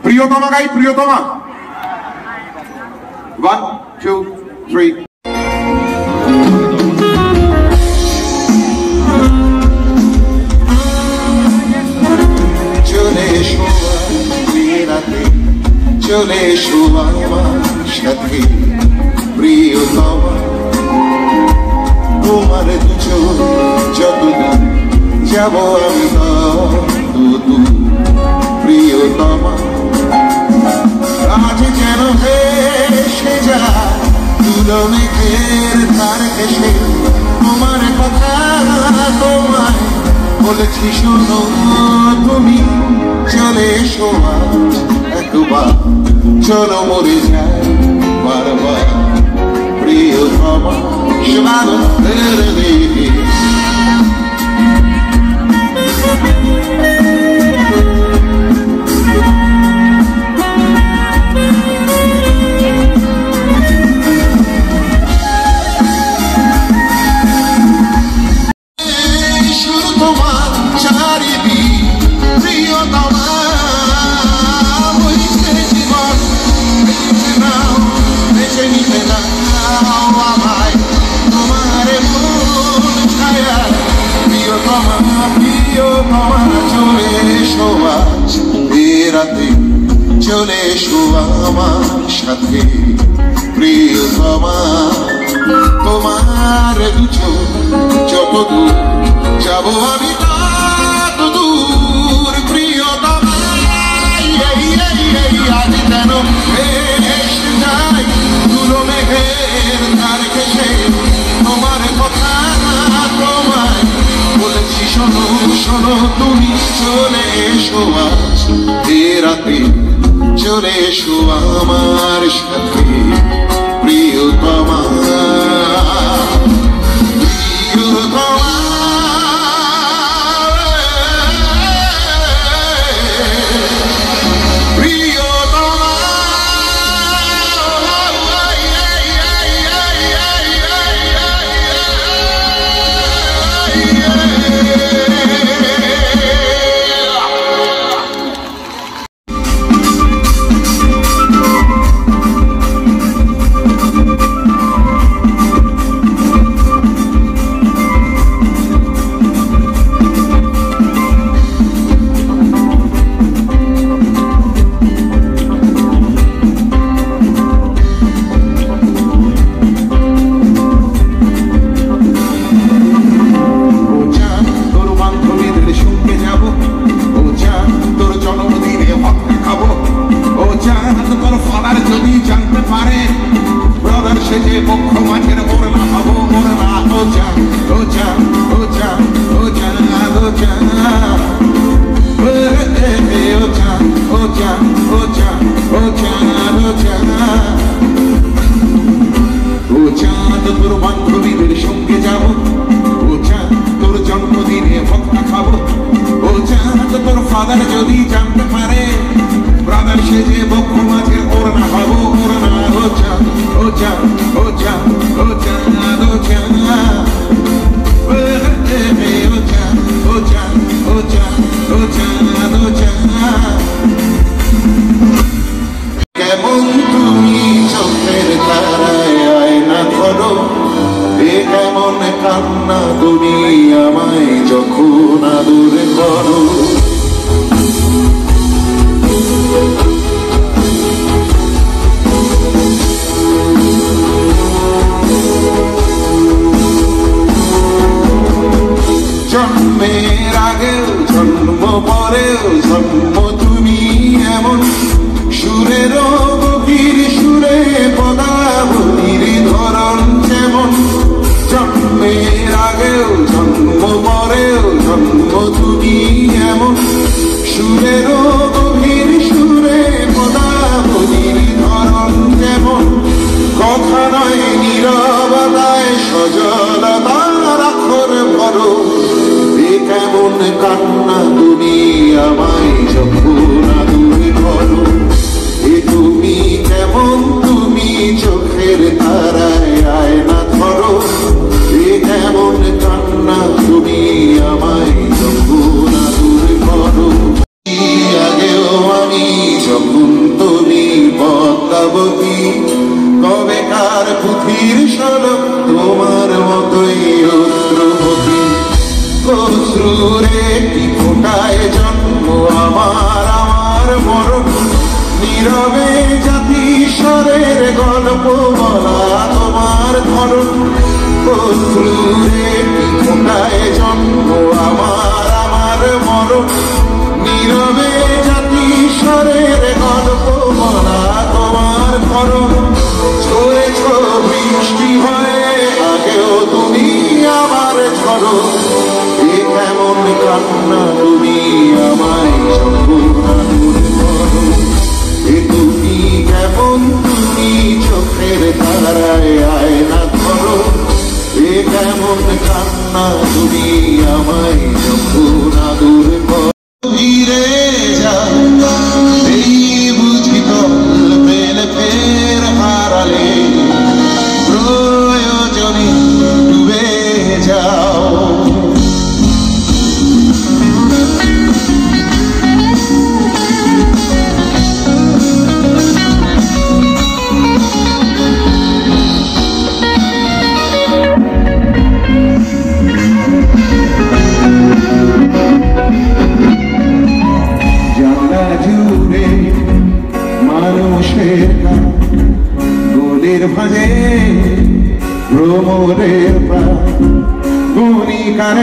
প্রিয়তমা গাই, প্রিয়তমা। 1 2 3। চলে এসো রাতে, চলে এসো আমার সাথে প্রিয়তমা, তোমার দুচোখ যত দূর যাব আমি তত প্রিয়তমা। আজ যেন ভেসে যায় তুলো মেঘের ধার ঘেঁষে, তোমার কথা তোমায় বলেছি শোনো তুমি। চলে এসো আজ একবার, চলো মরে যায় বারবার প্রিয়তমা। চলে এসো আমার সাথে প্রিয়তমা, তোমার দুচোখ যত দূর যাব আমি তত দূর প্রিয়তমা। আজ যেন ভেসে যায় তুলো মেঘের ধার ঘেঁষে, তোমার কথা তোমায় বলেছি শোনো শোনো তুমি। চলে এসো আজ রাতে, চলে এসো আমার সাথে প্রিয়তমা, প্রিয়তমা। যদি জানতে পারে ব্রাদার সে যে বক্ষ মাঝের ওর না হবো ওর না। ও চাঁদ ও চাঁদ ও চাঁদ ও চাঁদ ও চাঁদ ও চাঁদ ও চাঁদ ও চাঁদ ও চাঁদ ও চাঁদ। কেমন তুমি চোখের তারায় আয়না ধরো, এ কেমন কান্না তুমি আমায় যখন আদর করো। জন্মের আগেও জন্ম পরেও জন্ম তুমি এমন, সুরের গভীর সুরে পদাবলীর ধরন যেমন। জন্মের আগেও জন্ম পরেও জন্ম তুমি এমন, সুরের গভীর সুরে পদাবলীর ধরন যেমন। কথা নয় নীরবতায় সজলতা রাখর ভরো, এ কেমন কান্না তুমি আমায় যখন আদর করো। এ তুমি কেমন তুমি চোখের তারায় আয়না ধরো, এ কেমন কান্না তুমি আমায় যখন আদর করো। আগেও আমি যখন তুমি পদ্মাবতী, কবেকার পুঁথির সড়ক তোমার মতোই অশ্রুবতী। অশ্রুরে কি ফোটায় জন্ম আমার, আমার মরণ, নীরবে জাতিস্বরের গল্প বলা তোমার ধরন। অশ্রুরে কি ফোটায় জন্ম আমার, আমার মরণ, নীরবে জাতিস্বরের গল্প বলা তোমার ধরন। ঝরেছ বৃষ্টি হয়ে আগেও তুমি আমার ঝড়ো, এ কেমন কান্না তুমি আমায় যখন আদর করো। এ তুমি কেমন তুমি চোখের তারায় আয়না ধরো, এ কেমন কান্না তুমি আমায় যখন আদর করো। ধীরে যা এই বুঝি তল পেলে ফের হারালে, প্রয়োজনে ডুবে যাও। জুড়ে মানুষের গোলের ভাজে ভ্রমরের প্রাণ, গণিকার